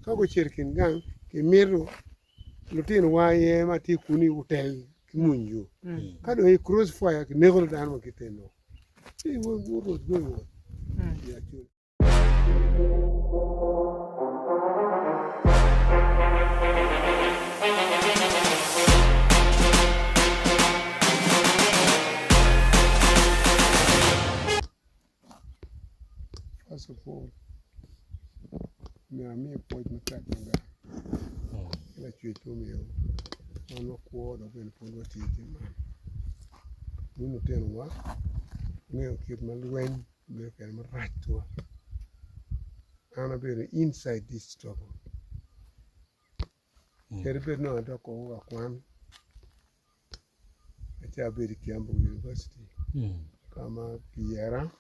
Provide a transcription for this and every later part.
ka go cherkin gang ke miro lutin waye ma ti kuni hotel munju ka do crossfire ke negro dan mo kiteno see what was going on yeah actually first of all me point me track nga la chuito me ono ko do ben po ti man no ten wa ne kit man wen me ken ma right to ana be inside this struggle kere be no do ko wa kwan acha be di Kiambu University kama Piera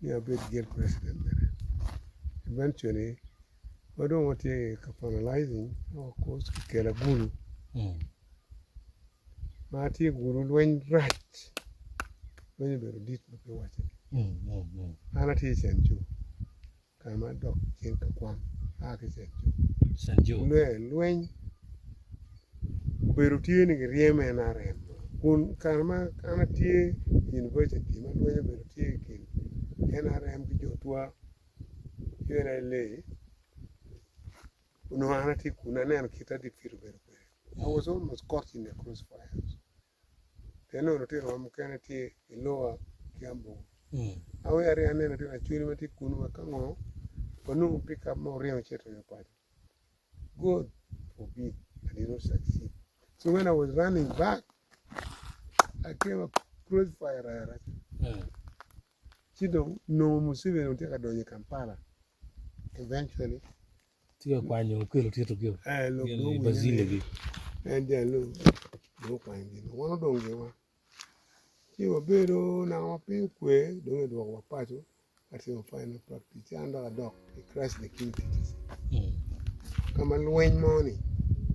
yeah be get president there eventually I don't want to finalizing of course kela guru mati guru when right when you did be watching ana ti senju kama dok chen ka kwan ake senju lwen beru ti ni rieme na rem kun kama ana ti university ma lwen beru ti kin NRM ki jotwa yena le no ana ti kuna ne kita di firu beru I was almost caught in the crossfires then no te rom kana ti lower Kiambu awe ari ane na tena churi mati kunu kango panu pick up more real cheto your party God forbid I did not succeed so when I was running back I came up crossfire Chido no musibe no teka donye Kampala eventually tiga kwanyo kwelo tieto gyo lo bazile gi and then lo kwanyo wono donge wa chiwa bero na wapi kwe donge do wa pato ati wa final practice anda dok crash the king teachers kama lwen money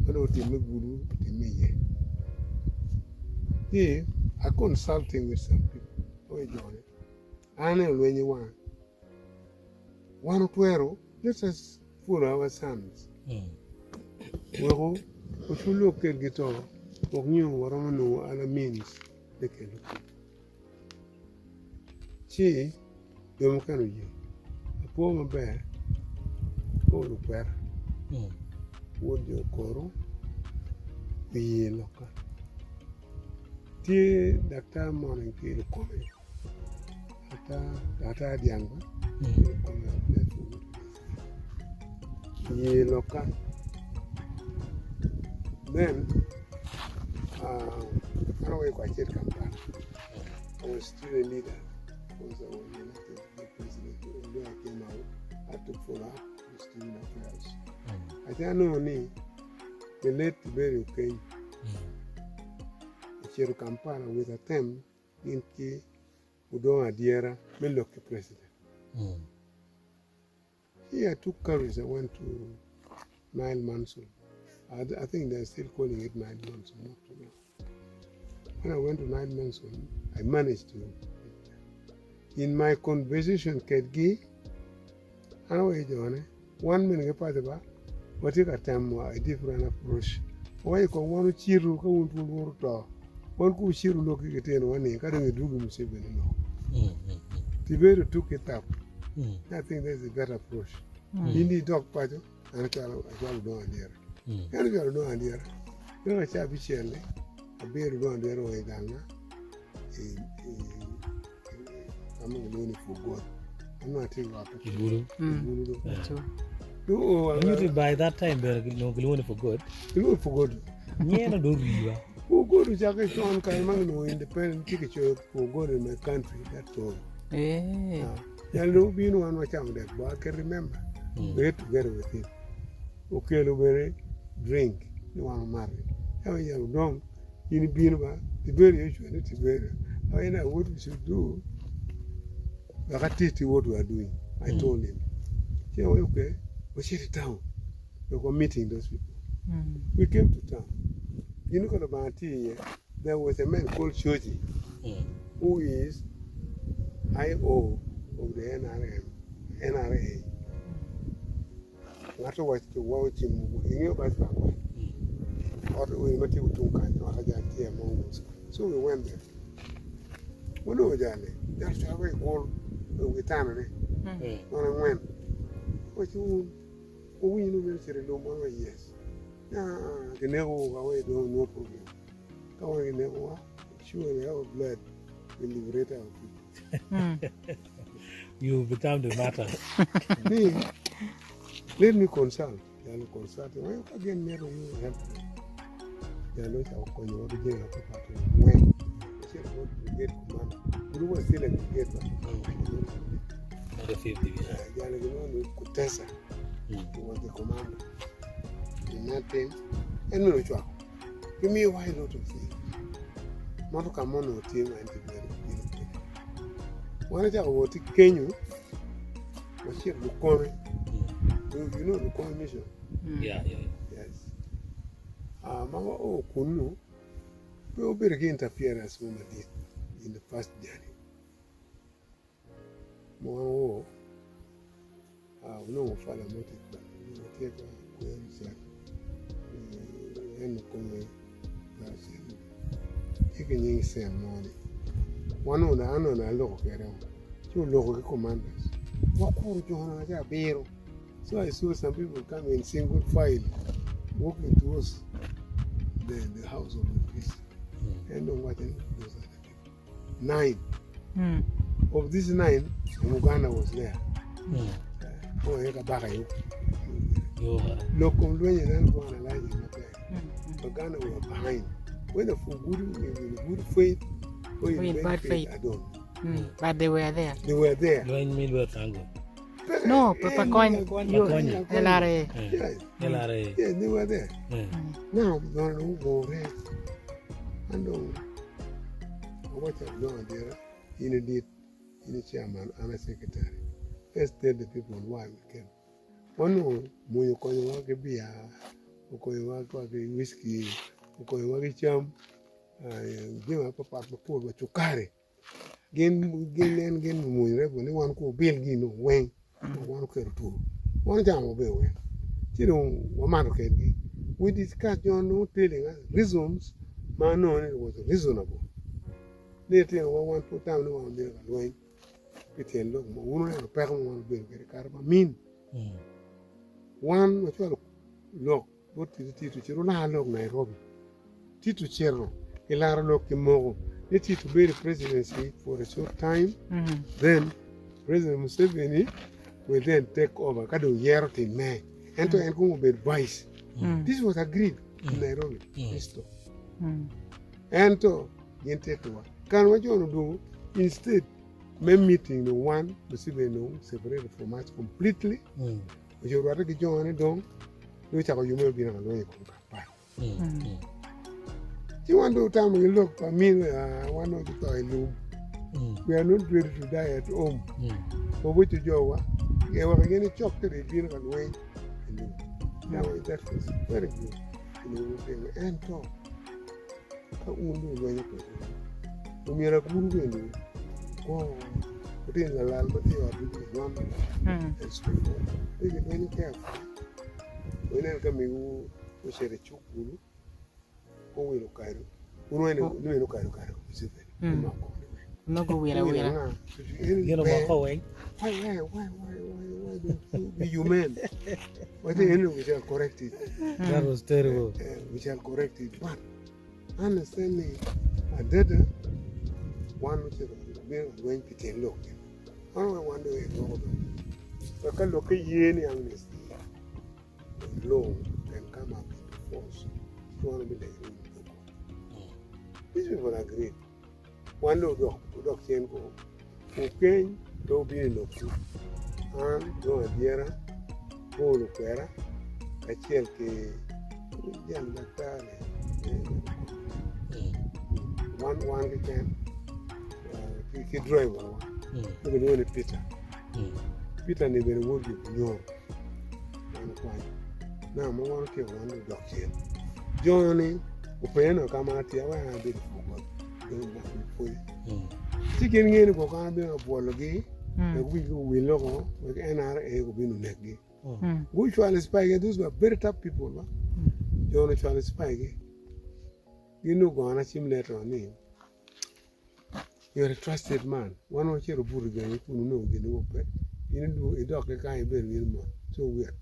ado timme guru timme ye I consulting with some people oh John ane lwen one twero let us for our sons wero uchulo kelgito ognyo warono ala means de kelo chi dom kanu ji apo mabe ko lu per wodio koro bi loka ti dakta monen ki ko ata dianga ko ye loka then I know quite a Kampala. I was still a leader because I was elected to be president. Although I came out, I had to follow up the student affairs. I don't know the late very okay. Chero Kampala with a term in Ki Udon Adiera Meloke president. Here I took courage. I went to Nile Mansour. I think they're still calling it Nile Mansour, not to know. When I went to Nile Mansour, I managed to. In my conversation, Kedgi, I know John, 1 minute about what you got time a different approach. Why you can want to chiru ka won't work to one could chiru look at it one day, cutting a drugum seven no. Tiberu took it up. I think that's a better approach. In the dog party, and I don't idea. And I don't know idea. You know, I shall be shelly. A beer going there away down. I'm going for God. I'm not taking up a guru. No, by that time, no glue for good. You know, for God. Yeah, no, do you? Who go to Jacket on Kaimano independent ticket for God in my country? That's all. There will be no one watch out there, but I can remember. We had together with him. Okay, Lubere, drink, you want to marry. How you don't in Binba, the very usually to better. I know what we should do. I got what we are doing. I told him. Yeah, okay, we shut it down. We were meeting those people. We came to town. You know about here, there was a man called Shoji, who is IO of the NRA. ngato wach to wow chiemo ing'eyo bas ba or we mati utung kanyo akaja tie mongo's. So we went there. Wono jale that's how we go we tana ne ona ngwen what you we no be sere lo mo yes the nego away don't no problem come on nego sure our blood will liberate our people. You become the matter. Me, let me consult. I'll consult. Why again never you help me? They know how can you be doing a part when she want to get command. You know still a get Not a 50. yeah, you know Kutesa. You want the command. Nothing. And no job. Give me why not to see. Not come on or team and the very one of our Kenya was here to come. You know the commission? Yeah. Yes. Mama Kunu will be again interference when I did in the first journey. More no father motive, but you take a question and come you can say money. One on the other look around. You look at commanders. What could you want to be? So I saw some people come in single file, walking towards the house of the priest. And on what those other people. 9. Of these 9, Uganda was there. Oh, I got back. Local when you don't go analyze it. Uganda were behind. Whether for good faith or in bad faith, I don't know. But they were there. They were there. You ain't mean what tango. No, Papa Coin, LRA. LRA. Yeah, they were there. Now, we don't know go rest. And what I've done there, in a chairman and a secretary. First tell the people why we came. One more, when you call your work a beer, or call your work a whiskey, or call your work a chum, give up a part of poor, but you carry. Gain, when one call Bill Gino, Wayne, one call two. One time will be away. You know, one man can we discussed John no telling us reasons, man, no, it was reasonable. They tell one put down no one there, Wayne. It tell look, one and a pair one bill get a caravan mean. One, which will look, what is it to Chiruna look Nairobi? Tito Cherno, Ilara look Kimogo. Let it to be the presidency for a short time. Then President Museveni will then take over. Kado year in May. And to go be advice. This was agreed in Nairobi. And to get take over. Can what you want to do instead? Men meeting the one Museveni separated from us completely. But you rather get John and Dong. Which are you may be on the way. You want to tell me, look, I mean, one of the toilet. We are not ready to die at home. For which you go, you are getting chopped to the funeral way. Now that was very good. And talk. I won't do when you put it. When you're a good window, oh, put in the land, but you are doing one and straight. You get very careful. When I come, you share a choke. We look at it. We look at it. No go where You know what going? Why don't you be human? But then we shall correct it. That was terrible. We shall correct it. But understanding a dead one which is going to take look. I don't want to ignore them. So can look at any amnesty. Law can come up with force. You want to be like these people agreed. One Hon.Odok Chenko, who came to be in Loku, and go a Diera, go Lupera, a Chelke, young Batale, one can, he drive one, you can only Peter. Peter never would be young. Now, I want to kill Hon.Odok Chen. Johnny, Upeno come out here, I did forgot. Chicken again, go on a ball again. We look with NRA, will be no neck. Go Charles Spike, those were very tough people. John Charles Spike. You know, go on a chim letter on him. You're a trusted man. One of your Burgan, you know, the new pet. You know, a dog, a guy, very more. So weird.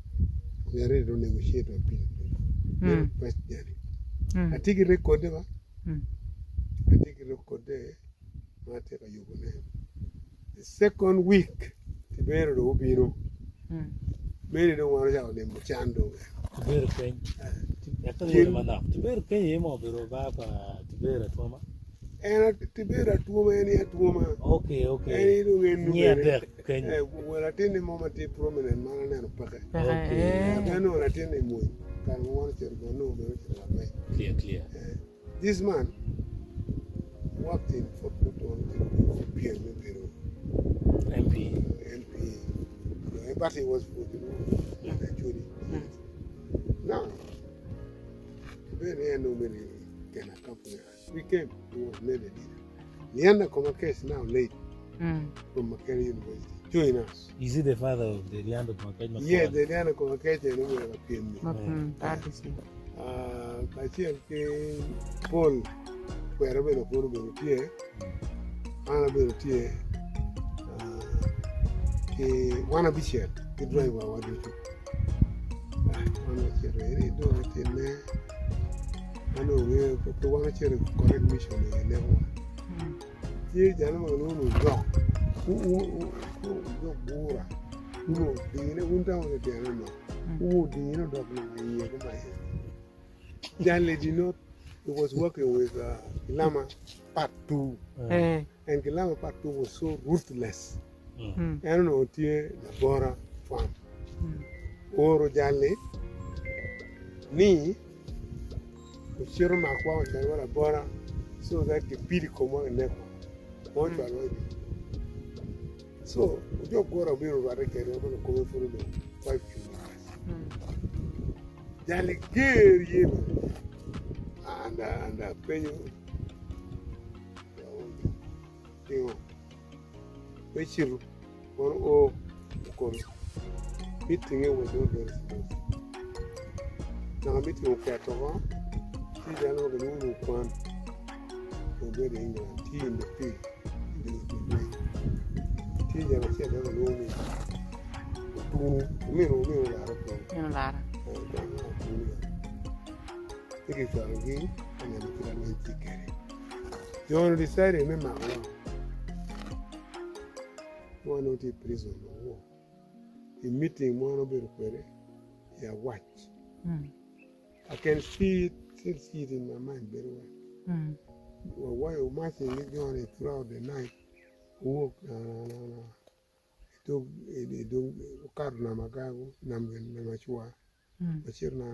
We are ready to negotiate on peace. First journey. I take a record there. I take a record there. I take a yoga name. The second week, the bear of the Obino. Many don't want to have them, Chando. Tibera pen. Yakali mana. Tibera pen yemo biro baba tibera toma. And Tibera to woman, any woman. Okay. Any woman, Near there, Ken. well, attend a moment, a prominent man and a packet. I know attend a moon. Can one go no, Clear. This man worked in for MP. But he was for the Judy. Now, very nobody can accompany us. We came, he was made a leader. Leander Comac now late from Macquarie University. Join us. Is he the father of the Leander Comac? Yes, the Leander Comac and we have appeared me. Paul, wherever the Paul will appear, Anna will appear. One of the share, the driver, what do you think? One of the really do it in there. I know we want to share a correct mission in the level. Here, gentlemen, who drop, who Bora, who the one down with the animal, who the inner dog in my head. Jan lady note, he was working with Lama Part 2, and Lama Part 2 was so ruthless. I don't know, the Bora farm. Oro Jale, ni, Shiro Makwa, and Bora, so that the Piri Common and Neko. So, we don't go to be over there, I'm going to come for the 5 years. Jale Gary and Penny. Which you want to go meeting with those. Now, meeting with Catova, see the other one who can go to England, tea in the field. Tea and I said, I don't know. Take it for a game and then you can take it. You want to decide, remember, one of the prison or war. In meeting one of the require, you watch. I can see it in my mind very well. While you're marching it throughout the night, walk, do Karnamagago, Namachua, Chirna,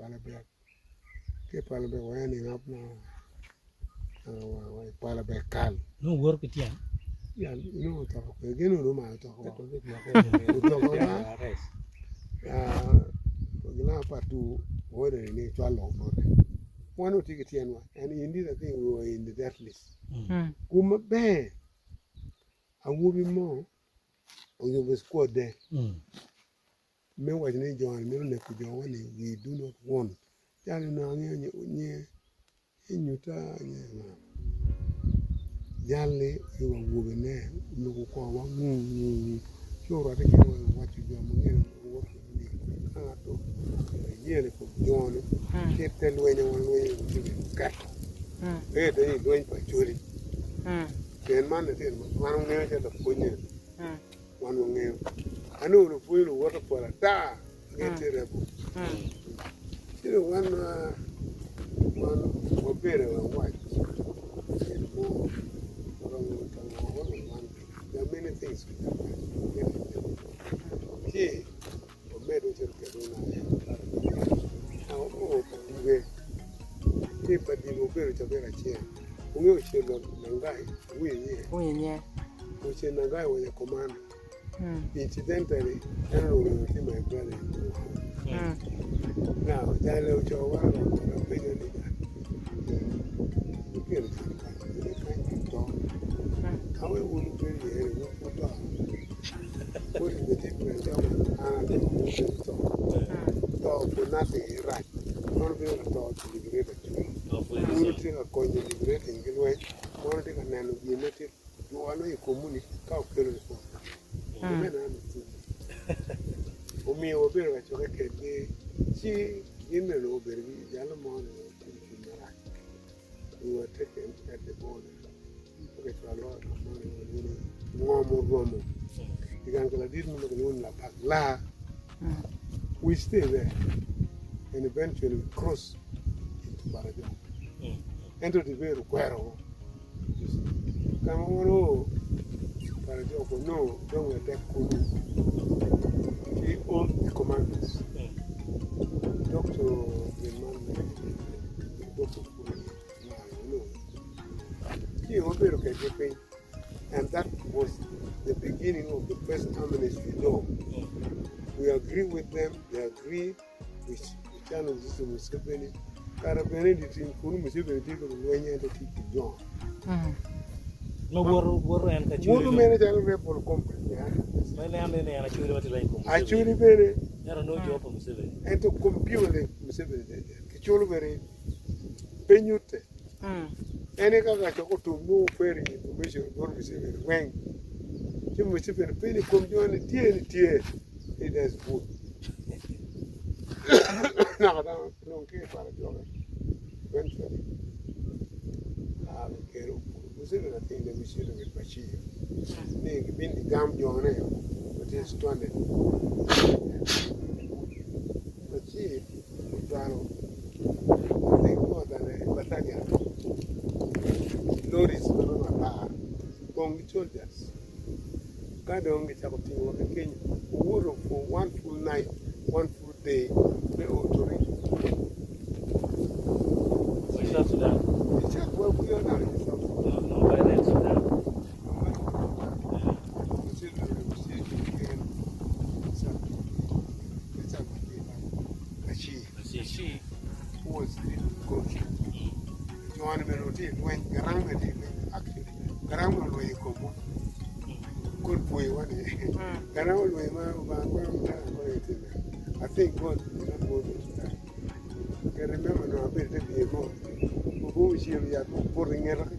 Palabek, Palabek winding up now, Palabek Cal. No work with you. Yeah, you know, talk again, no matter talk. Part 2, order in a 12 one will take it and indeed, I think we were in the death list. Kuma bear, and will be more, or you will squad there. Me was in a joint, we do not want. Near in Utah. Jale, you are moving there. Look, sure, I think what you do. Yearly for John, keep tell when you want to cut. Where they are going for Julie. Then man, one will get the punya. One will name. I know the fool water for a tar. Get the rebel. You know, one will better than white. There are many things we can do. Here, or made with your if I did obey to bear a chair, we will show Nangai, which in Nangai was a command. Incidentally, I don't know what my brother. Now, Jalo Joe, a bigger nigger. How it wouldn't be here, what is the difference? talk for nothing, right? One of them talk to liberate a tree. One thing a coin liberating the way, one thing a nano be native, you are not a community, cow killer for. The men understood. For me, or better, I took a day. She in an over Yalamon. We were taken at the border. Okay, for a lot of money, more. The Gankala didn't know La. We stay there and eventually we cross into Barajo. Enter the very Quero. Come on, Barajo, no, don't attack Kulu. He owns the commanders. Doctor, he opened and that was the beginning of the first amnesty law. We agree with them, they agree with the channel system with Museveni. Carabene did in Kuru Museveni take of Luenya and the Tiki John. No war and What do manage a rebel company? My land and actually what like Actually, very there are no job for Museveni. and to compute the Museveni. Kichulu very penute. Any guy to know very information for Museveni. When Jim Museveni penny come join the TNT, it has good. Now, I don't care for a job. Eventually, I'll care of Museveni. I think that we should have Bashir. They been the gam John, but he's stranded. Bashir, I think more than a battalion. Lorries, Kong soldiers. God only talking about Kenya. War for one full night, one full day, they ought to reach. South Sudan. It's just where we are now in South Sudan. No, by then Sudan. She was the coach. Joan Melody went around actually. Garang will come. Good boy, one day. Garang will I think God will not go to that. I remember now a bit of the amount. Who is here? We are pouring a lot of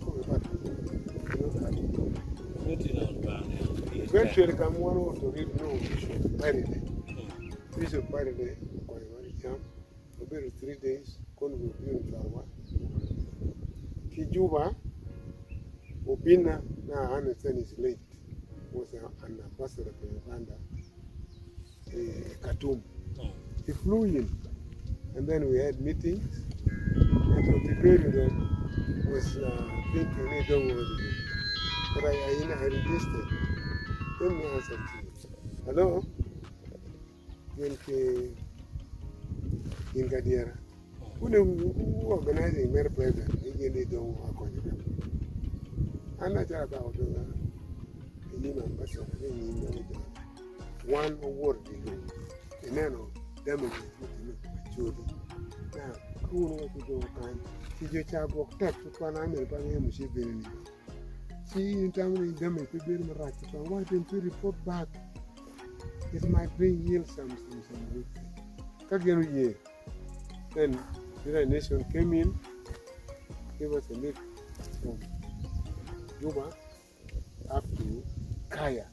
eventually, come one or to read no, we should bury it. We should bury it. About 3 days, going to be in Farwa. Kijuba, Obina, now I understand is late, was an ambassador to Uganda, Khartoum. He flew in, and then we had meetings, and for the period was thinking, hey, don't worry. But I registered. Let me answer to you. Hello? In Gadiara. Who organizing Mary President? They don't work on it. I'm not sure about the new ambassador. One award below. And then damages with children. Now, who knows what to do? If you have walked up to Panama, see, in time of damage, people are right. Why don't you report back? It might bring you some good. Then the United Nations came in, gave us a lift from Juba up to Kaya.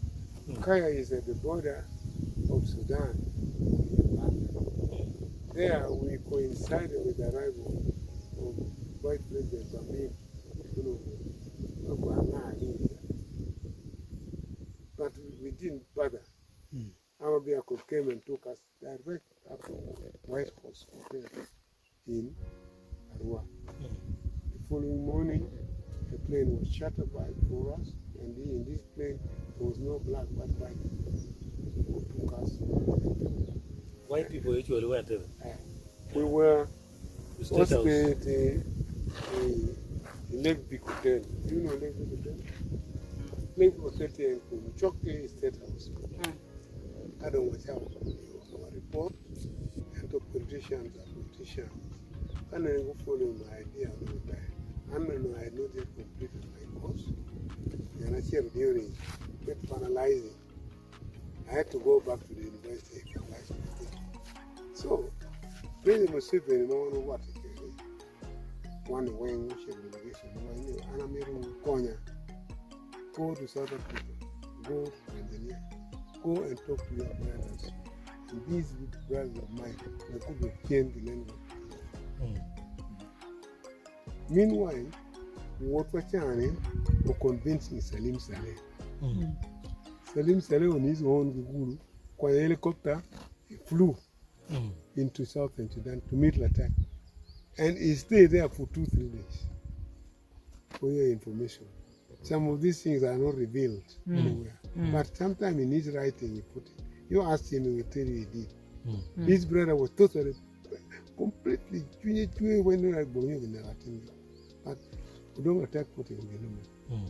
Kaya is at the border of Sudan. There we coincided with the arrival of Vice President Bamir. But we didn't bother. Amabiako came and took us direct up to White House Hotel in Arua. The following morning, the plane was chartered by for us, and in this plane there was no black but white who took us. White people usually went there. We were hosted the Lake Big Hotel. Do you know Lake Big Hotel? Lake Hotel in Choke State House. I don't watch out our report and the politicians are politicians. And I go follow my idea all the time. And I had not yet completed my course. And I kept during get finalizing. I had to go back to the university and finalize my thing. So President Museveni no what one wing delegation and I'm Konya. Go to South Africa, go to Tanzania, go and talk to your brothers. And these brothers of mine, they could be changed the language. Meanwhile, what we're trying to convincing Salim Saleh. Salim Saleh on his own Gugulu, by helicopter, he flew into Southern Sudan to meet Latak. And he stayed there for 2-3 days. For your information. Some of these things are not revealed anywhere. But sometimes in his writing he put it. You asked him, he will tell you he did. His brother was totally, completely, when you like Bonyo, but don't attack what you will.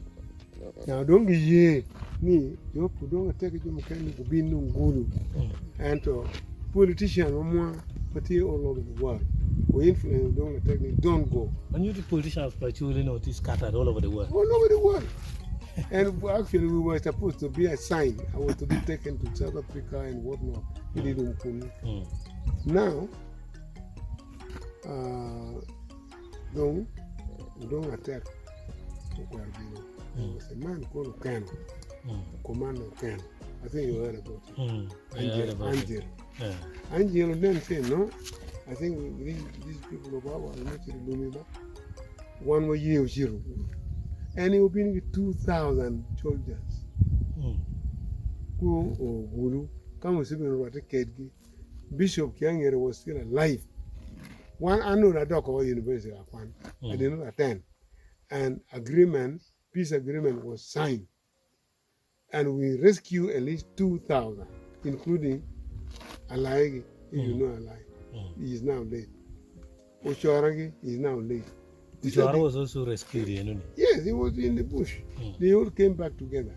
Now don't be here, me, you don't attack it, you can be no guru. And politicians, but here all over the world. We influence, don't attack me, don't go. When you the politicians, but you know, it is scattered all over the world. All over the world. And actually, we were supposed to be assigned. I was to be taken to South Africa and whatnot. We didn't come. Now, don't attack. There was a man called Kano, Commander Kano. I think you heard about it. Angel. Angel then said, no, I think these people of ours are not Lumima. One way year, zero. And he will be with 2,000 soldiers. Who or Gulu, come with Kedgi. Bishop Kyangere was still alive. One Hon.Odok or University of Afan. I did not attend. And peace agreement was signed. And we rescued at least 2,000, including Alaigi, if you know Alaigi. He is now late. Oshoragi is now late. Oshora was also rescued, you know. Yes, he was in the bush. They all came back together.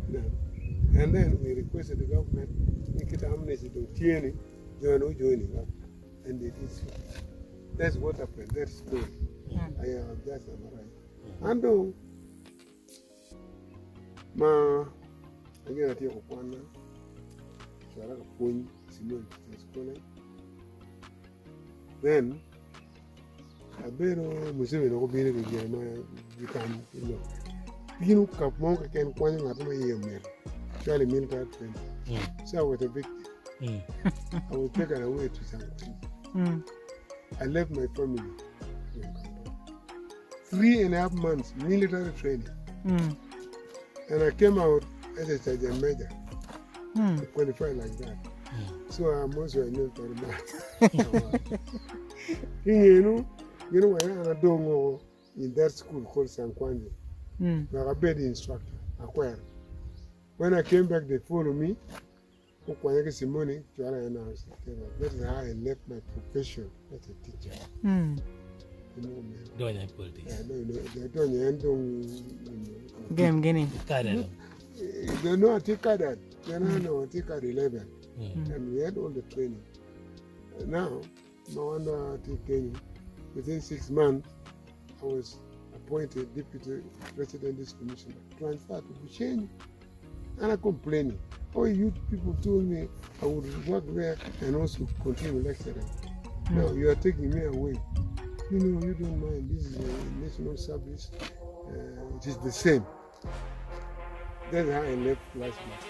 Now, and then we requested the government, make it amnesty to Tieni, joining up. And they did so. That's what happened, that story. I have just summarized. And again, I take a point. So I have a point, Simon, then I better Museveni no be able to get become, you know, Kapmonka can point at my year, Charlie military training. So I was a victim. I was taken away to some. I left my family. 3.5 months military training. And I came out as a sergeant major. Qualified like that. So I'm also a military man. You know, when I don't go in that school called San Kwanje, like a bed instructor, acquired. When I came back, they followed me. That is how I left my profession as a teacher. Doing politics. Game Guinea. They know I take that. They know I take 11. And we had all the training. Now, no wonder I take training. Within 6 months, I was appointed Deputy President's Commissioner, transferred to Bushenyi. And I complaining. Oh, you people told me I would work there and also continue lecturing. Now you are taking me away. You know, you don't mind. This is a national service. It is the same. That's how I left last month.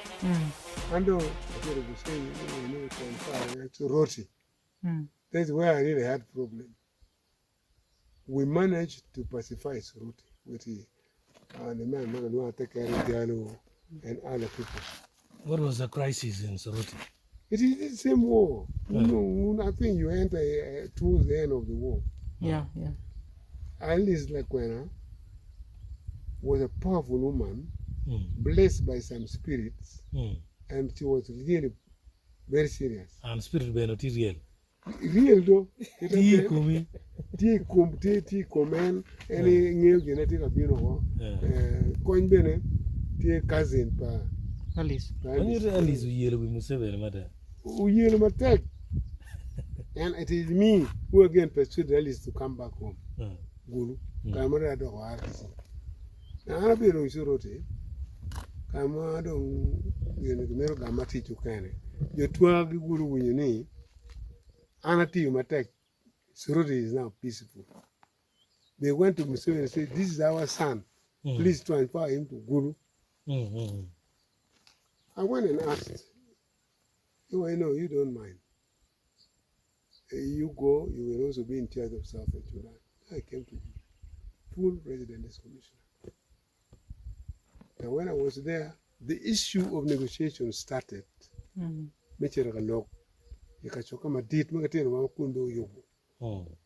And I said the same, you know, transfer to Roti. That's where I really had problem. We managed to pacify Roti with the man who take care of Diallo and other people. What was the crisis in Soroti? It is the same war. You know, I think you enter towards the end of the war. Yeah. Alice Lakwena was a powerful woman, blessed by some spirits, and she was really very serious. And spirit be not real. Real though. Tea Komen, any new genetic abino, coin bene, tea cousin pa. Alice. When you Alice, you yell with Museveni, mother. We yell my tech. And it is me who again pursued Alice to come back home. Gulu, Camera do artist. Now I be no Shorote. Camera don't, you know, Gamati to Cane. You 12 Gulu when you need. Anati Umatek, Surudi is now peaceful. They went to Museveni and said, this is our son. Please transfer him to Gulu. I went and asked, oh, I know you don't mind. You go, you will also be in charge of South Sudan. I came to you, full residence commissioner. And when I was there, the issue of negotiation started.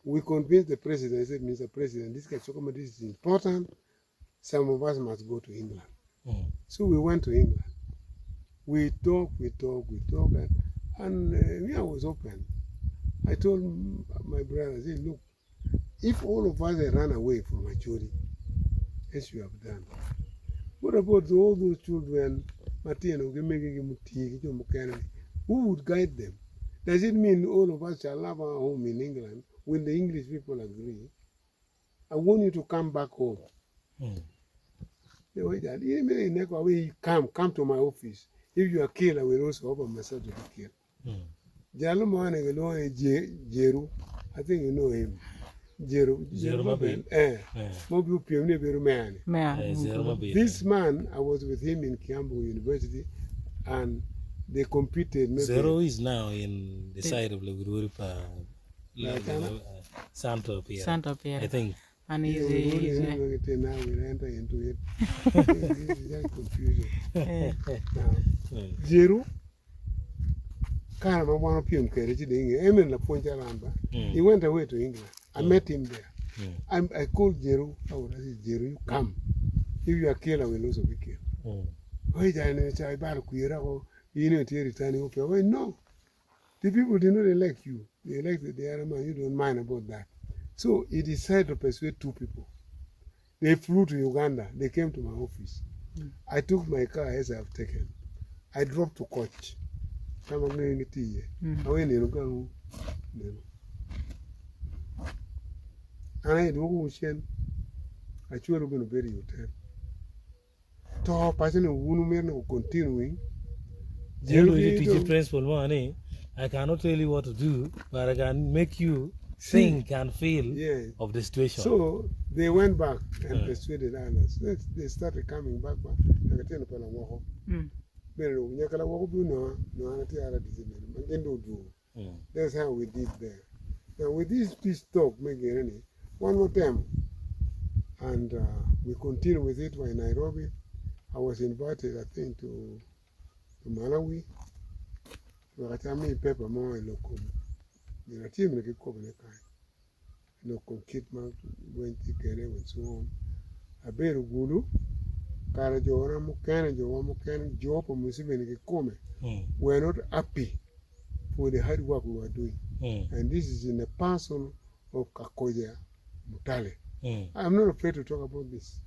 We convinced the president, I said, Mr. President, this is important. Some of us must go to England. So we went to England. We talked, and I was open. I told my brother, I said, look, if all of us had run away from Acholi, as you have done, what about all those children, who would guide them? Does it mean all of us shall have our home in England when the English people agree? I want you to come back home. They were that. Come to my office. If you are killed, I will also offer myself to be killed. Jeru, I think you know him. Jeru This man, I was with him in Kiambu University, and they competed. Zero is now in the side of Lagururi, Santo Pierre. I think. And now we enter into it. This is just confusion. Now, Jeru, he went away to England. I met him there. I called Jeru. I said, Jeru, you come. If you are killed, I will also be killed. No. The people did not elect you. They elected the other man. You don't mind about that. So he decided to persuade two people. They flew to Uganda. They came to my office. I took my car as I have taken. I dropped to coach. I went in and I had ocean. I should have been a very hotel. To person who continuing. Principal, I cannot tell you what to do, but I can make you think and feel of the situation. So they went back and persuaded others. They started coming back. That's how we did there. Now with this peace talk, one more time, and we continue with it by Nairobi. I was invited, I think, to Malawi. Paper more local. The team like a local kidman went to get and so on. I bear Gulu, Karajora, Mukana, Job, and Museveni come. We're not happy for the hard work we were doing. And this is in the person of Kakoja Mutale. I'm not afraid to talk about this.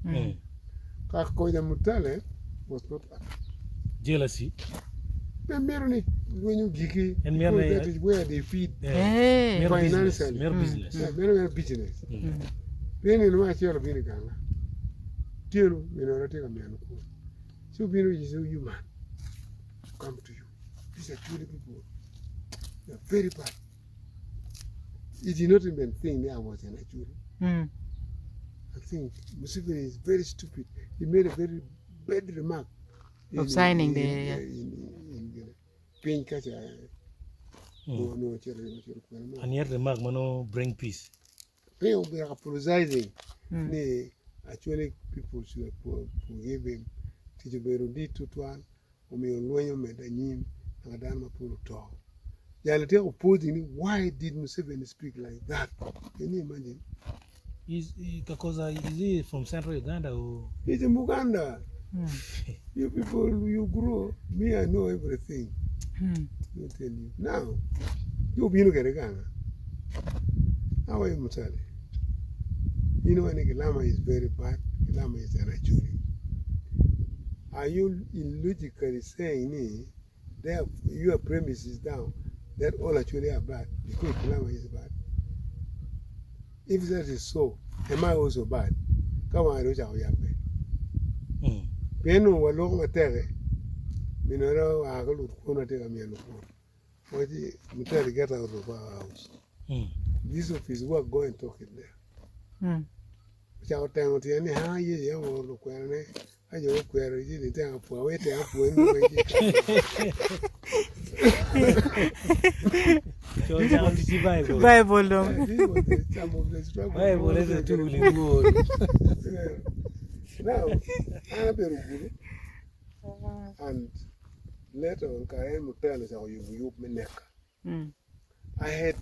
Kakoja Mutale was not happy. Jealousy. Merely when you gigi, and that is where they feed financially. Mere business. Mere business. Then in my chair of Viniganga, Tiro, take a man. So Vino is so human. Come to you. These are truly people. They are very bad. It did not even think there was an Achuri. I think Museveni is very stupid. He made a very bad remark. Of signing the and yet remark mano bring peace. They will be apologizing. Actually, people should forgive him. Teacher Berudi Tutuan, Omeolonyo Medanyim, and Adama Puruto. They are opposing. Why did Museveni speak like that? Can you imagine? Is he from Central Uganda? Or? He's in Uganda. You people, you grow. Me, I know everything. I'll tell you. Now, you'll be looking at Ghana. How are you, Mutale? You know, when Lama is very bad, Lama is an Achuri. Are you illogically saying that your premise is down, that all Achuri are bad because Lama is bad? If that is so, am I also bad? Come on, I don't know. Peno wa long matere minora wa agalo kuna tega miano. we try to get out of our house. This of his work, go and talk it there. Chào tàng thì anh hai gì vậy mà lục quẹt này, hay giờ quẹt rồi chứ thì tàng phở với tàng phở nữa vậy chứ. So now this is Bible. Bible dong. This was the some of the struggle. Bible is a tool in good. Now, I'm very good. And later on, Karen would tell us how you neck. I had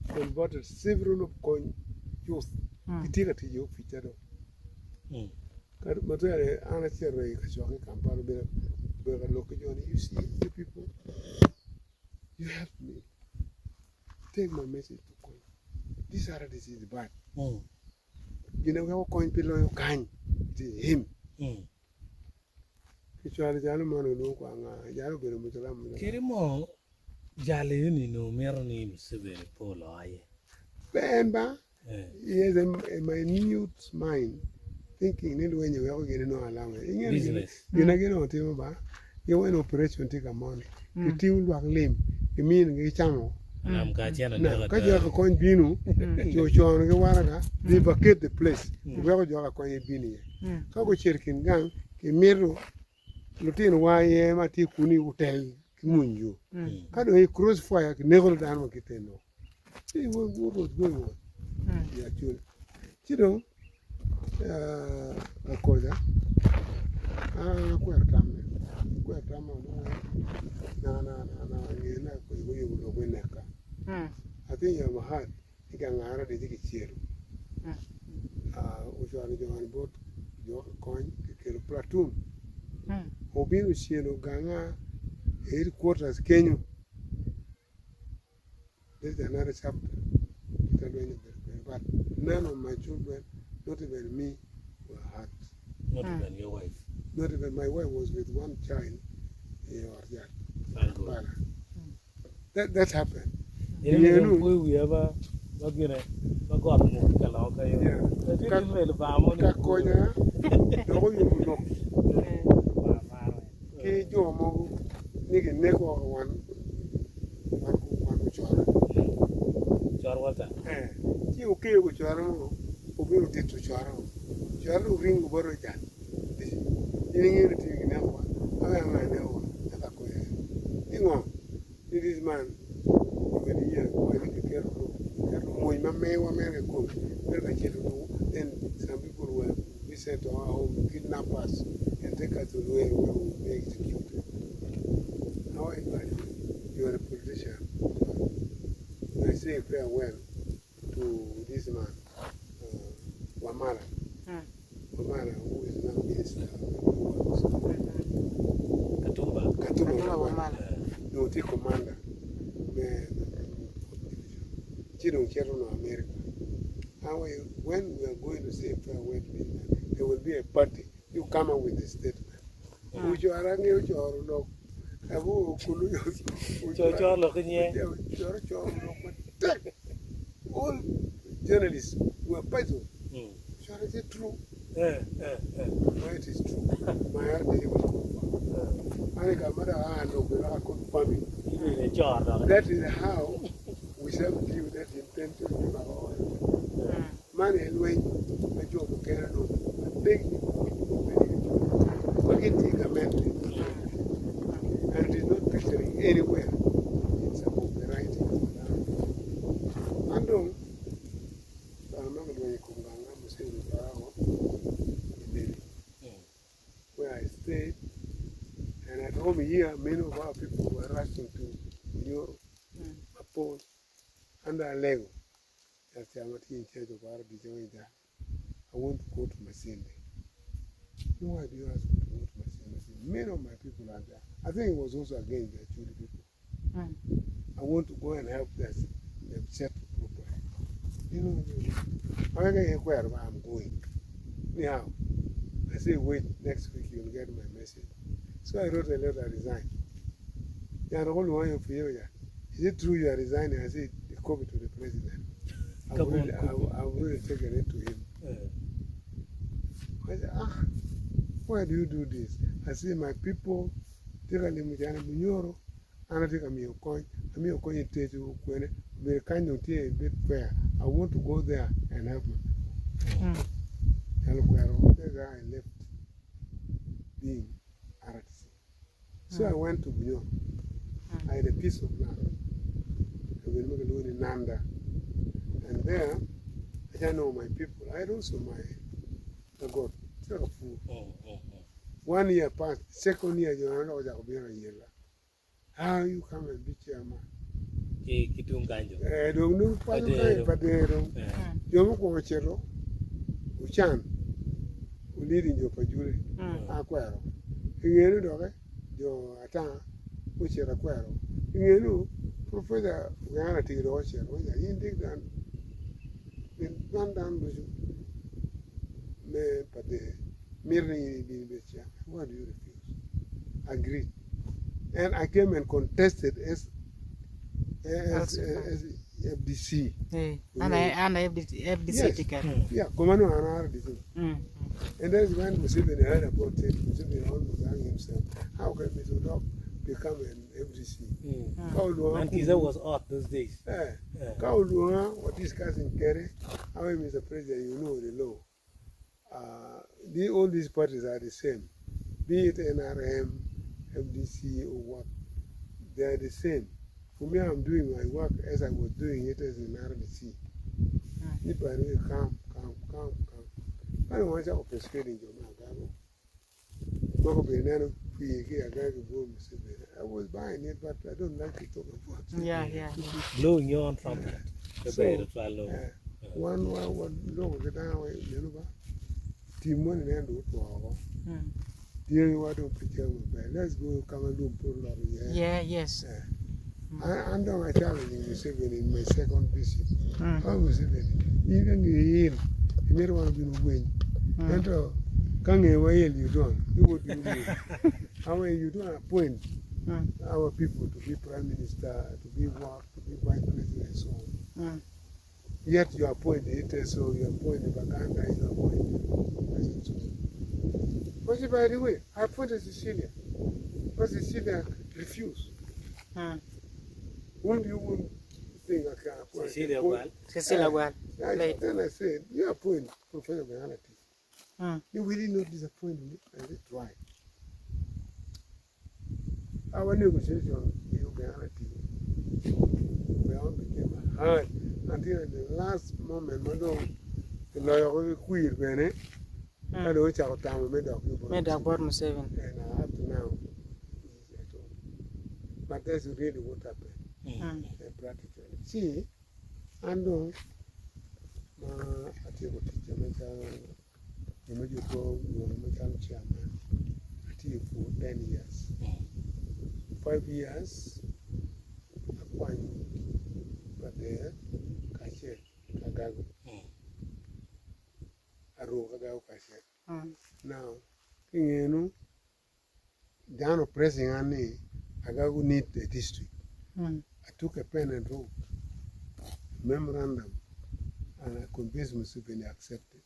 converted several of coin youth. Itira ti yo fichado. Kad matare ana chere ka shoki kampalo be look Johnny. You see the people. You help me. Take my message to coin. This are this is bad. You know how coin pillow you can to him. Kichwali jalo mano no kwa nga jalo bero mutalamu. Kirimo jale ni no mero ni msebere polo aye. Benba. He has a minute mind thinking need when you are getting no alarm. Business. You not get on table ba. You went operation take a money. You team work lame. You mean you chamo. I'm catching Now, because you have a coin binu, you are going to waraga. They vacate the place. You are going to coin binu. So go chirkin gang. Ki miru. Lutin waye mati kuni hotel kimunju. Kado he crossfire ki never done what kitendo. See what was going on. Yeah, tune. You know, Koda. Quite time. Quite time. I think you have a heart. You can already take a chair. Which are the boat, your coin, a platoon. Obin Shielo Ganga, headquarters, Kenya. This is another chapter. But none of my children, not even me, were hurt. Not even your wife. Not even my wife was with one child. That happened. You know, we ever got more Kalaka. Kakoya, no, you know. Kijomo, Nigga Neko, one child. Charwata. You okay with Charo, who will get to Charo. Charo ring Boroja. You need to know. I know. This man, when he was careful, then some people will be sent to our home, kidnap us, and take us to where we will be executed. However, you are a politician. I say farewell to this man, Wamala. Wamala, who is now minister of Katumba Wamala. No, the commander. Chiro America. When we are going to say farewell to this man, there will be a party. You come up with a statement. Which you are Odok. All journalists were puzzled. Sure, is it true? Why it is true? My heart is able to confirm. That is how we shall give that intention to our oil. Money and when I job to carry on, big forgetting amendment. And it is not picturing anywhere. It's about the writing. And I remember when you come down, I'm saying where I stayed. And at home here, many of our people were rushing to Europe, Lapono, and Lego. That's the amateur in charge of our design. I want to go to Masinde. No, why do you ask me to go to Masinde? Many of my people are there. I think it was also against the Chuli people. I want to go and help them set properly. You know, I don't know where I'm going. Anyhow, I say, wait, next week you'll get my message. So I wrote a letter, I resigned. Yeah, the whole one of you, is it true you are resigning? I said, copy to the president. I've really taken it to him. I said, why do you do this? I say, my people, Anatik amiyo kony techo kwene be kanyo tie a bit fair. I want to go there and help my people. That's how I left being RTC. So I went to Bunyon. I had a piece of land. I will make a loan in Nanda. And there, I don't know my people. I had also my God. Food. 1 year passed. Second year, you know, how you come and be chairman? I don't know. Padero. You go chero. Uchan. Leading your pajuri. Aquero. You know, your ata. Which are aquero. You know, Professor Granati Rocher. You dig that. One down with you. But the mirroring being the chairman. Why do you refuse? Agreed. And I came and contested as FDC. And FDC ticket. Yeah, Commando and RDC. And that's when Museveni heard about it. Museveni almost hung himself. How can Hon.Odok become an FDC? And Kiza was odd those days. What is cousin Kerry? How Mr. President, you know the law. All these parties are the same. Be it NRM, FDC or what, they are the same. For me, I'm doing my work as I was doing it as an RDC. If I really calm. I don't want to persuading you. I was buying it, but I don't like to talk about it. Yeah. Blowing your own trumpet. One look at that, team one and end with let's go come and do Polo. Yes. And then I challenging Museveni in my second visit. How Museveni? Even you never want to be win. And come away, you don't. You would do how you don't appoint our people to be prime minister, to be work, to be vice president, and so on. Yet you appoint the so you appoint the Baganda, you appoint President. But by the way, I appointed Cecilia. But Cecilia refused. Whom do you want think I can appoint? Cecilia well. Then I said, you appoint Professor Benalati. You really not disappoint me. I said, try. Our negotiation with Benalati, we all became hard until the last moment. The lawyer will quit when it. I don't have time made up Museveni. And up to now, but that's really what happened. Practically. See, and I think what teacher make chairman for 10 years. 5 years, appointment, but there, cashier, Kagago. Now, down pressing on me, Agago need the district. I took a pen and wrote memorandum, and I convinced Museveni accepted.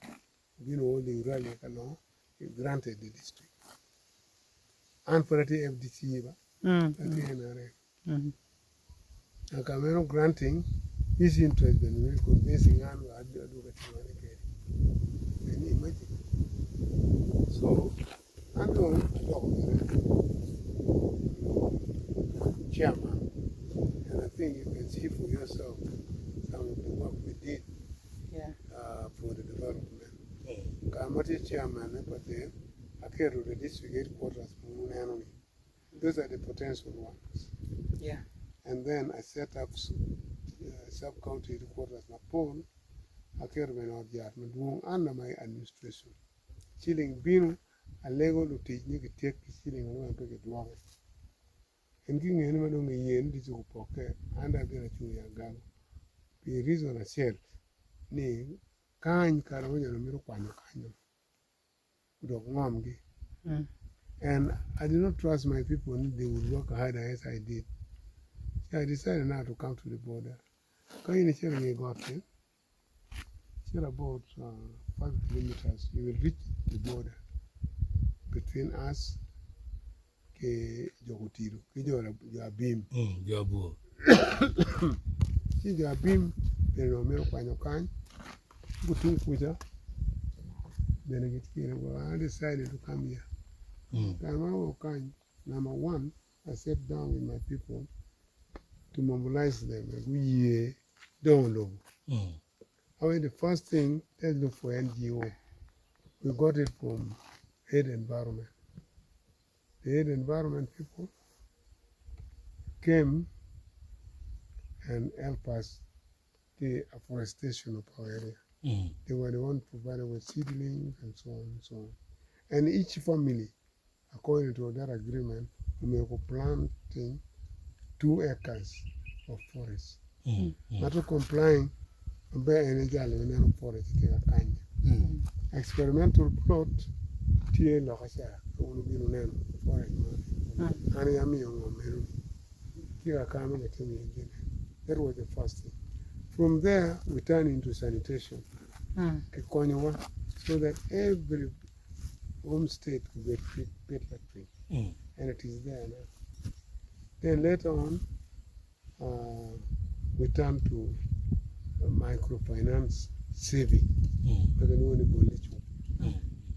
Holding rally along, he granted the district. And for the FDC, and Camero granting his interest in convincing and can you imagine? So, I don't chairman, and I think you can see for yourself some of the work we did for the development. I'm not a chairman, but then I care to the district headquarters. Those are the potential ones. Yeah. And then I set up sub-county headquarters. Napon, I care about the under my administration. Chilling Bino, a Lego to teach you to take chilling and take it long. And giving anyone on the end is to pocket and I get a gang. The reason I said, nay, can't carry on a mirror kind of dog mommy. And I did not trust my people, they would work harder as I did. So I decided now to come to the border. Can you share me go up there? Share about 5 kilometers, you will reach the border between us, ke jokotiro ke jo abim Jobu. si jo abim pero me kwanyo kany buting kuja then get here well I decided to come here number one I sat down with my people to mobilize them we don't know the first thing let's look for NGO we got it from Aid Environment. The Aid Environment people came and helped us the afforestation of our area. They were the one provided with seedlings and so on and so on. And each family, according to that agreement, we make a planting 2 acres of forest. Not complying, bear energy alone forest kind. Experimental plot tie lokasha unu binu neno forest man ani yami yongo meru kila kama na timu nyingine. That was the first thing. From there we turn into sanitation kikonyowa so that every homestead could get better tree and it is there now. Then later on we turn to microfinance saving.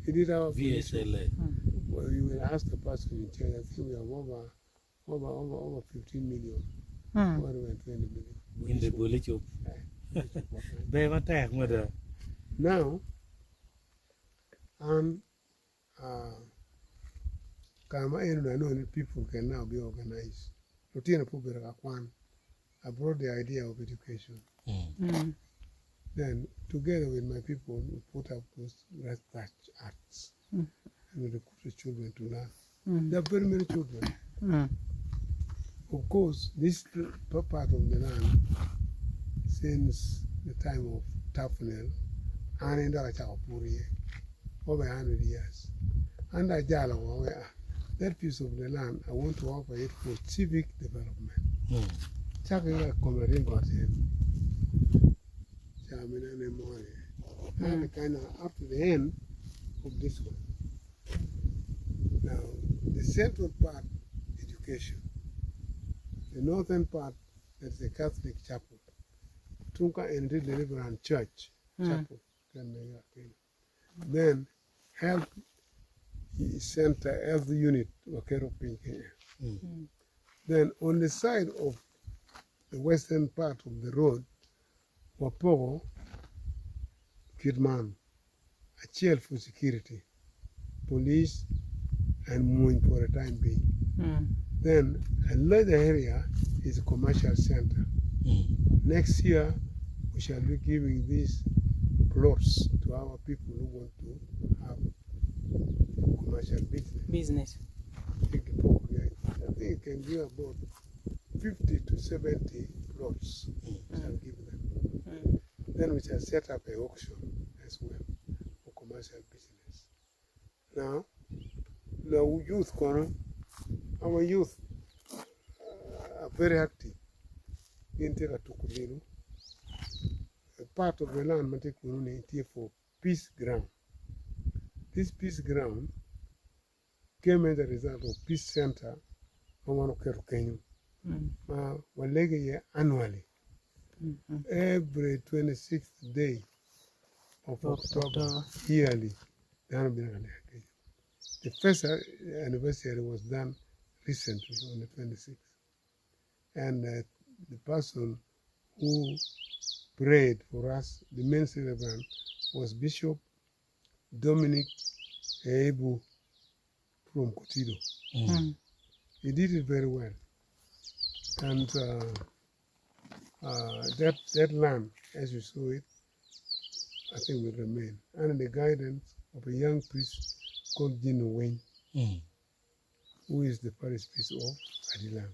He did our VSLA. Well, you will ask the person in charge. I think we have over 15 million. More than 20 million. In the Bolicho. They were attacked with a Now, and Kama and I know that people can now be organized. I brought the idea of education. Then, together with my people, we put up those research arts and we recruit the children to learn. There are very many children. Of course, this part of the land, since the time of Tafnel, and in the over 100 years. And that piece of the land, I want to offer it for civic development. And kind of up to the end of this one. Now, the central part, education. The northern part, that's the Catholic chapel. Tunka and Deliverance Church chapel. Then, health center, health unit, Then, on the side of the western part of the road, Wapogo, Kidman, a chair for security, police, and Moon for a time being. Then another area is a commercial center. Next year, we shall be giving these plots to our people who want to have commercial business. I think it can give about 50 to 70 plots. We shall give them. Then we shall set up an auction as well for commercial business. Now, the youth corner, our youth are very active in Tukubiru. A part of the land Matikuruni is for peace ground. This peace ground came as a result of peace center on Kenya. Annually. Every 26th day of October, yearly. The first anniversary was done recently on the 26th. And the person who prayed for us, the main celebrant, was Bishop Dominic Ebu from Kotido. He did it very well. And that land, as you saw it, I think will remain under the guidance of a young priest called Gino Wayne, who is the parish priest of Adilan.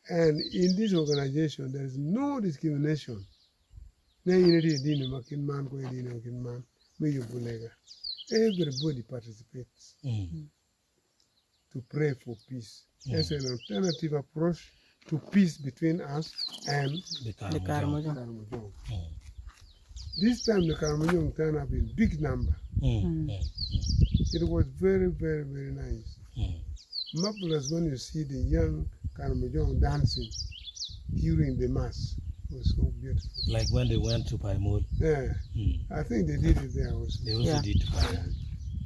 And in this organization, there is no discrimination. Everybody participates to pray for peace. As an alternative approach to peace between us and the Karamojong. This time the Karamojong turned up in big number. It was very, very, very nice. marvelous when you see the young Karamojong dancing during the mass. It was so beautiful. Like when they went to Paimol. Yeah, I think they did it there also. They also did Paimol.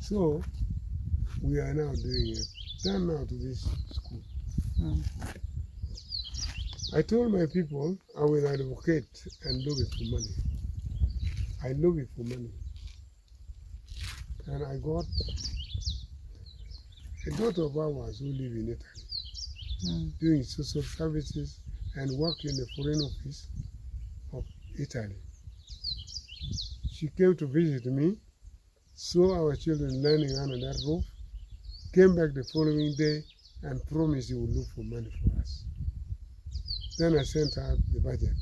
So we are now doing it. Turn now to this school. I told my people I will advocate and look it for money. I look it for money. And I got a daughter of ours who live in Italy, doing social services and work in the foreign office of Italy. She came to visit me, saw our children learning under that roof, came back the following day and promised he would look for money for us. Then I sent out the budget.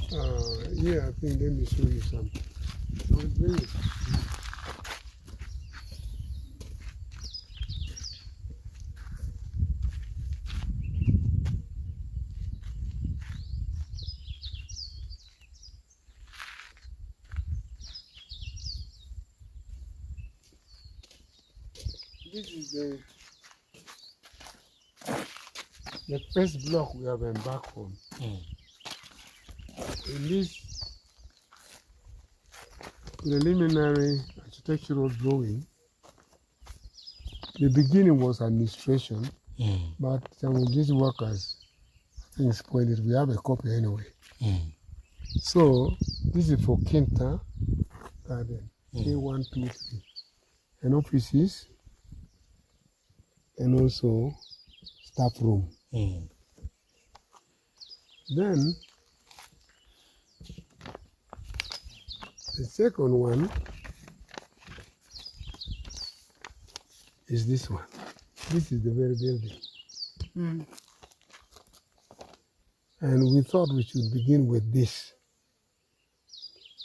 I think let me show you something. I will bring it. This is the first block we have embarked on. In this preliminary architectural drawing, the beginning was administration, but some of these workers, I think, spoiled it. We have a copy anyway. So this is for Kenta Garden, K1, 2, 3, and offices, and also staff room. Then the second one is this one. This is the very building. And we thought we should begin with this.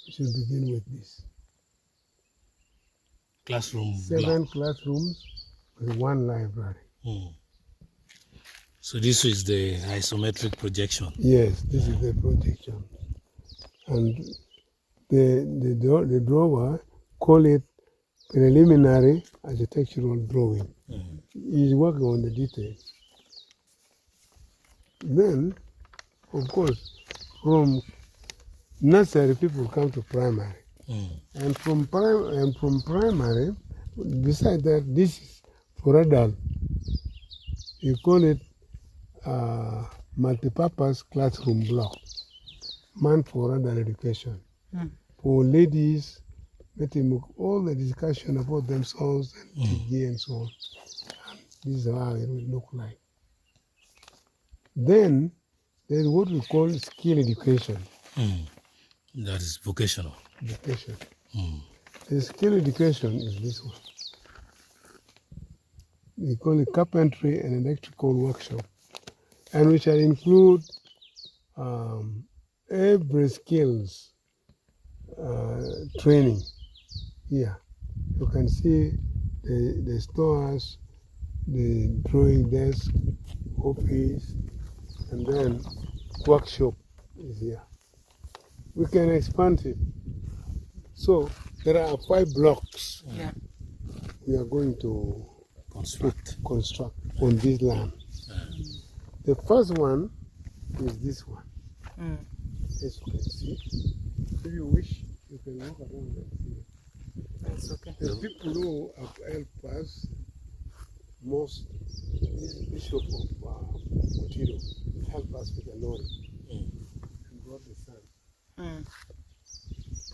We should begin with this. Classroom 7 classrooms with 1 library. So this is the isometric projection. Yes, this is the projection. And the drawer call it preliminary architectural drawing. He's working on the details. Then, of course, from nursery people come to primary, and from primary, besides that, this is for adult. You call it multipurpose classroom block, meant for adult education. For ladies, all the discussion about themselves and TG and so on. And this is how it will look like. Then there's what we call skill education. That is vocational. Education. The skill education is this one. We call it carpentry and electrical workshop, and we shall include every skills training here. You can see the stores, the drawing desk, office, and then workshop is here. We can expand it. So there are 5 blocks we are going to construct on this land. The first one is this one. As you can see. If you wish, you can walk around and see it. That's okay. The people who have helped us most is Bishop of Kotido, helped us with the lorry and brought the sand.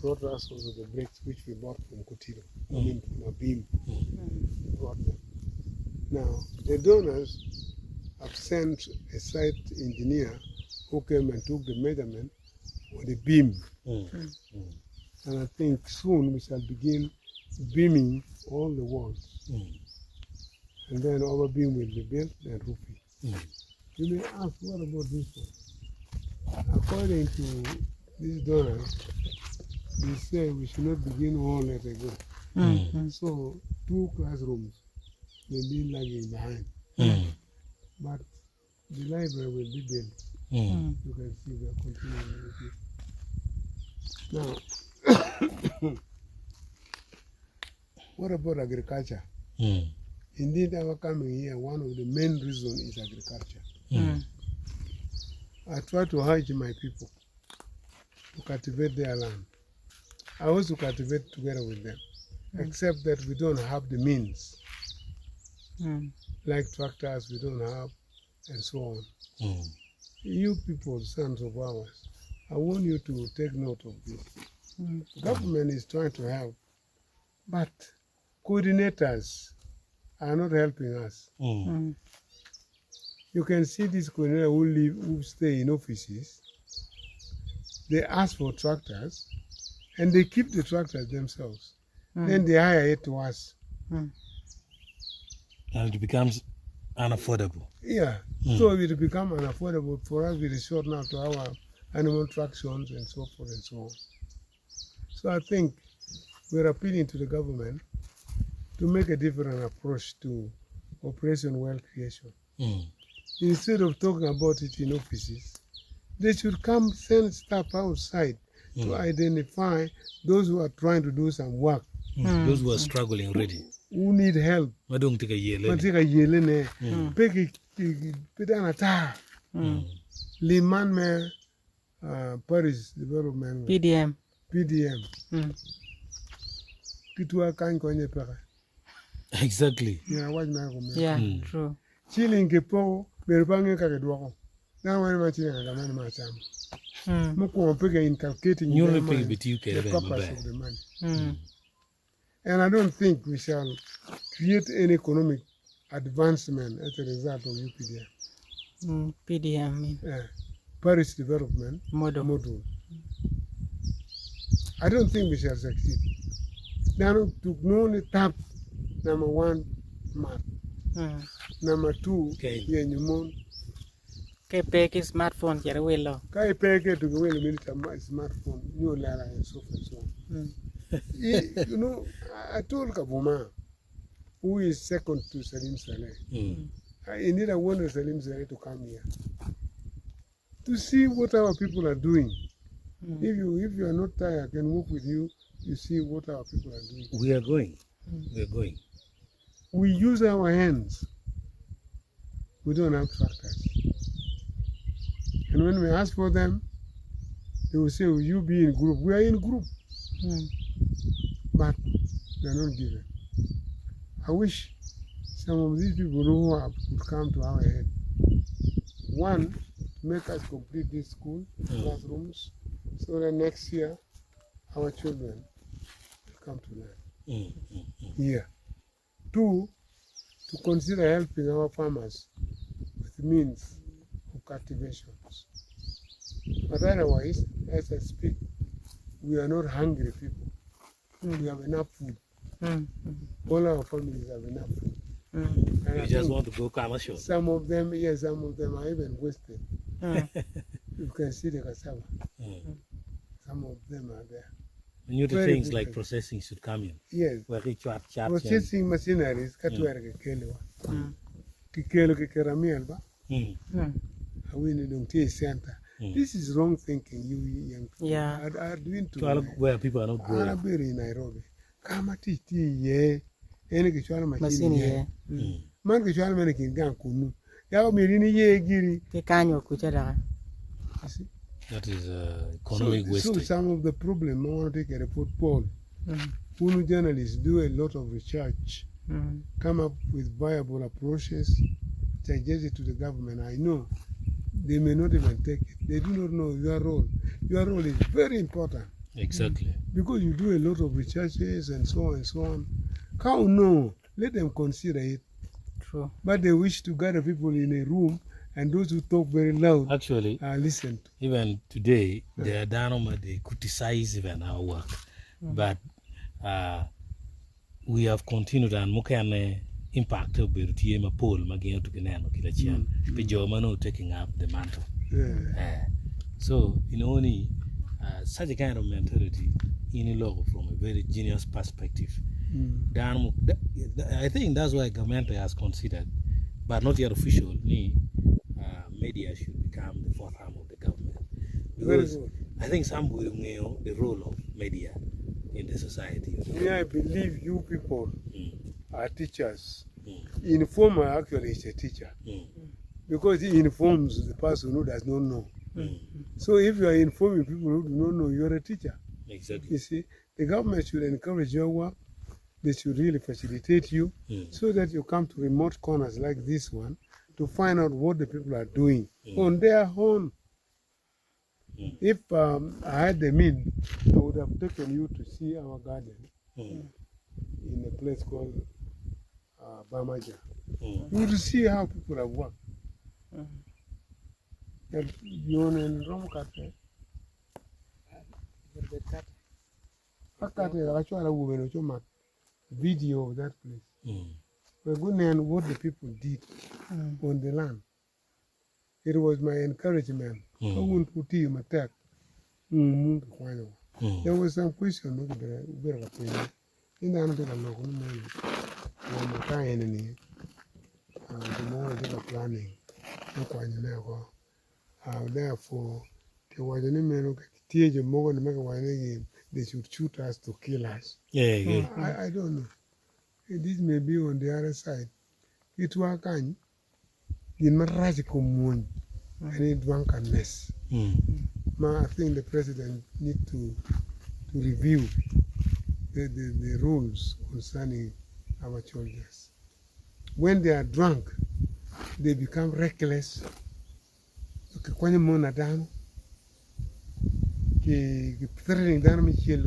Brought us also the bricks which we bought from Kotido, I mean from a beam. Brought them. Now, the donors have sent a site engineer who came and took the measurement for the beam. And I think soon we shall begin beaming all the walls. And then our beam will be built and roofing. You may ask, what about this one? According to these donors, they say we should not begin all at a go. So 2 classrooms may be lagging behind. But the library will be built. You can see we are continuing with it. Now, what about agriculture? Indeed, our coming here, one of the main reasons is agriculture. I try to urge my people to cultivate their land. I also cultivate together with them, except that we don't have the means, like tractors we don't have, and so on. You people, sons of ours, I want you to take note of this. The government is trying to help, but coordinators are not helping us. You can see these coordinators who stay in offices. They ask for tractors, and they keep the tractors themselves. Then they hire it to us. And it becomes unaffordable. Yeah, so it become unaffordable for us. We resort now to our animal tractions and so forth and so on. So I think we're appealing to the government to make a different approach to Operation Wealth Creation. Instead of talking about it in offices, they should come send staff outside to identify those who are trying to do some work. Those who are struggling already. Who need help. Take a year. Liman me Paris Development. PDM. Kitua kan konye pere. Exactly. Yeah, true. Chilling kepo berbange kakedwako. Now when I'm chilling agamani macham. Moko mpeke inculcating the purpose of the money. And I don't think we shall create any economic advancement as a result of UPDM. PDM. Paris Development Model. I don't think we shall succeed. Now, to know the tap, number one, math. Number two, yenyumon. Ke peke smartphone kere welo. Kai peke to go in a minute smartphone, new lara and so forth and so on. You know, I told Kabuma, who is second to Salim Saleh, indeed I wanted Salim Saleh to come here to see what our people are doing. If you are not tired, I can walk with you. You see what our people are doing. We are going. We use our hands. We don't have tractors. And when we ask for them, they will say, will you be in group? We are in group. But they are not given. I wish some of these people who have could come to our head. One, make us complete this school, classrooms, so that next year our children will come to learn. Here. Two, to consider helping our farmers with means of cultivations. But otherwise, as I speak, we are not hungry people. We have enough food. All our families have enough food. And you just want to go commercial. Some of them are even wasted. You can see the cassava. Some of them are there. New things like processing should come in. Yes. Processing machineries, This is wrong thinking, you young people. Yeah. Are doing to where people are not growing. in Nairobi. Kama ye. Ene kichwala machine ye. Man kichwala mene kingan kunu. Yao mirini ye giri. Kekanyo kuchara. That is economic wastage. So some of the problem, I want to take a report, Paul. Unu journalists do a lot of research, come up with viable approaches, suggest it to the government. I know they may not even take it. They do not know your role. Your role is very important. Exactly. Because you do a lot of researches and so on and so on. How no? Let them consider it. True. But they wish to gather people in a room, and those who talk very loud actually listen to. Even today, they criticize even our work. But we have continued and mukane impact of Berutiema Paul Magino to Ganano Kilachian, Pijomano taking up the mantle. So, only such a kind of mentality in law from a very genius perspective. I think that's why government has considered, but not yet official, media should become the fourth arm of the government. Because I think some will know the role of media in the society. I believe you people are teachers. informer actually is a teacher because he informs the person who does not know. So if you are informing people who do not know, you're a teacher. Exactly. You see, the government should encourage your work. They should really facilitate you so that you come to remote corners like this one to find out what the people are doing on their own. If I had the means, I would have taken you to see our garden in a place called Bamaja. You would see how people have worked. You know, in Rome, video of that place. We're going and what the people did on the land. It was my encouragement. I won't put him attack. There was some question. In the end of the local money, the more they were planning, therefore, there was an email teach a more than make a wine game. They should shoot us to kill us. Yeah. I don't know. This may be on the other side. It was kind. In Marasico moon, and it drunkenness. I think the president need to review the rules concerning our soldiers. When they are drunk, they become reckless. When you mona down, threatening down me chill,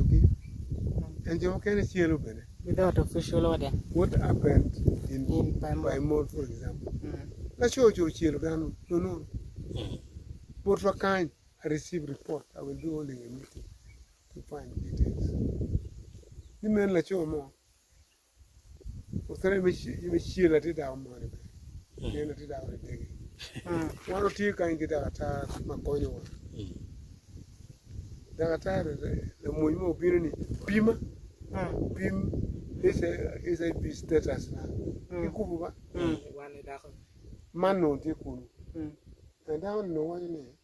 and you can chill better. Without official order. What happened in Paimon, for example? Let's show you chill down. No. But for kind, I receive report. I will be holding a meeting to find details. The men let you more. You chill at it down, money. You let it out again. One or two can get out of my coin. The Moimo Birni, Pima, Pim is a big status now. Man no take one. And I don't know what you mean.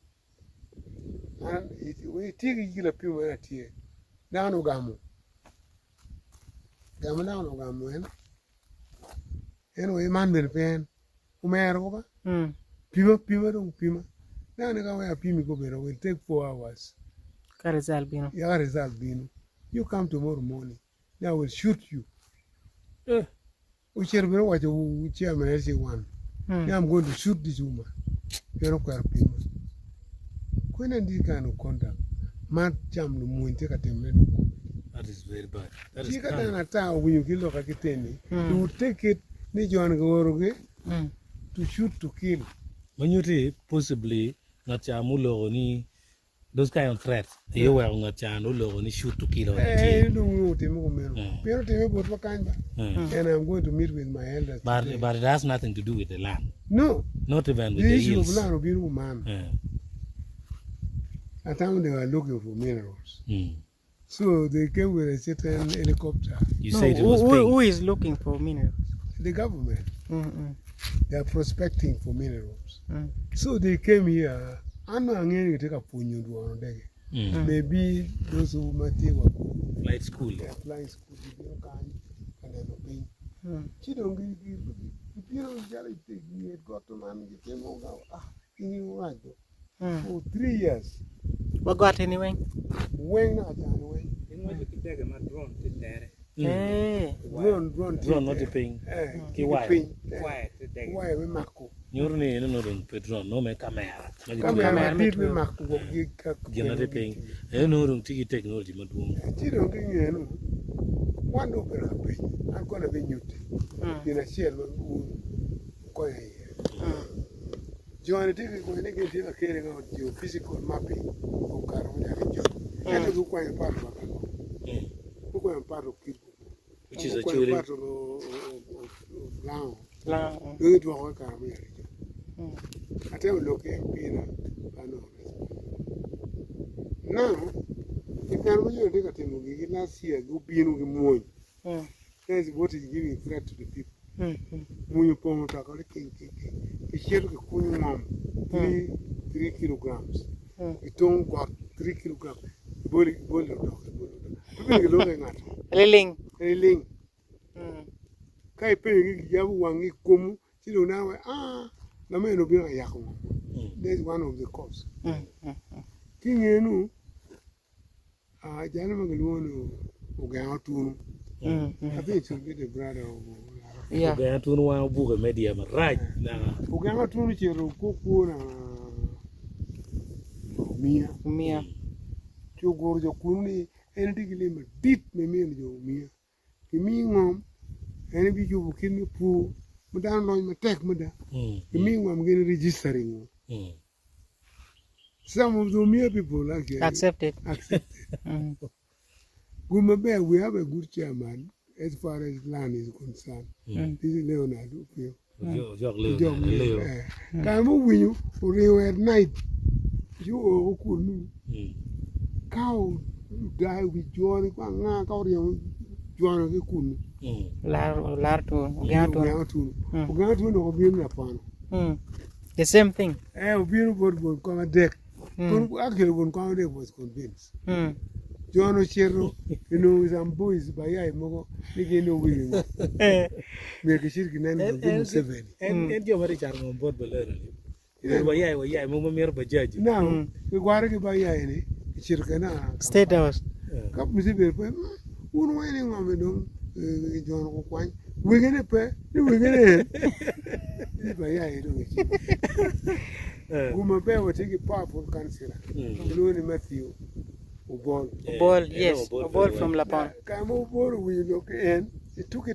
And we take a kilo Pima at here. Down Ogamo. Down Ogamo. Anyway, man will pen. Umeroba. Pima don't Pima. Now I go where Pima go better. Will take 4 hours. Carizalbino. Yeah, result Bino. You come tomorrow morning. They will shoot you. Which what you chairman as you want. Now I'm going to shoot this woman. You're not quite Pima. When I this kind of conduct, man jam the moon take a 10 minutes. That is very bad. That is You got an attack when you kill a kitty. You would take it, need you and go to shoot to kill. When you say possibly not Chamulo ni those kind of threats, you were on a channel only shoot to kill. Hey, don't know Timo. Pero Timo, what kind? And I'm going to meet with my elders. But it has nothing to do with the land. No. Not even with The the issue of hills. land of being man. At time they were looking for minerals. So they came with a certain helicopter. You said it was who is looking for minerals? The government. They are prospecting for minerals. So they came here. I'm not going to take a punyo to one day. Maybe those who might take a flight school. They are flying school. And then obeying. She don't give you know, it got to man. You came over. You right. For 3 years. What got anyway? When not January. Hey. Run, Not the pain. Why we Marco? You're no pedron, no me camera. Camera, beat me Marco. General paying. I know don't take technology, but She don't give you one over. I'm going to be new. In a shell. Join the when they get carrying out your physical mapping of Carolina. And you quite part of part of people. which is actually part of Lao. Lang. Going to our Carolina. I tell you, look at Pina. Now, if you take a thing, you last year, go be in that's what is giving threat to the people. When you put on the share of the mom, 3 kilograms. You don't got 3 kilograms. Liling. Railing. kai pe gi jabu wangi komu silo na we na me no bi ya ko. That's one of the cause. King enu jana magalwono uga tunu. I think it should be the brother of Yeah. Uga tunu wa buga media ma right na uga tunu chero kuku na mia cho gorjo kunni en digile ma dit me men jo mia ki mi ngom en bi ju kin pu mu dan loñ ma tek mu da ki mi ngom ngeen registering some of the Mia people actually Accepted. Gumabel, we have a good chairman as far as land is concerned. This is Leonardo. Leo. Come with you for at night. You couldn't. Cow die with John. John, you couldn't. The same thing. Beautiful come deck. Actually, when Conde was convinced. John Ochero, you know, some boys by Mogo, they get no willing. Make a shirk in 7. And you're very charming on board Bolero. Yeah, Mama Bajaj. Now, we worry by any Shirkana. State House. Cup Mississippi, one waiting on the John O'Quine. We're going to pay, we're going to Guma Bear will take a powerful councillor. Louis Matthew. Ball, yes. A ball from Lapono. Come over, we look in. It took a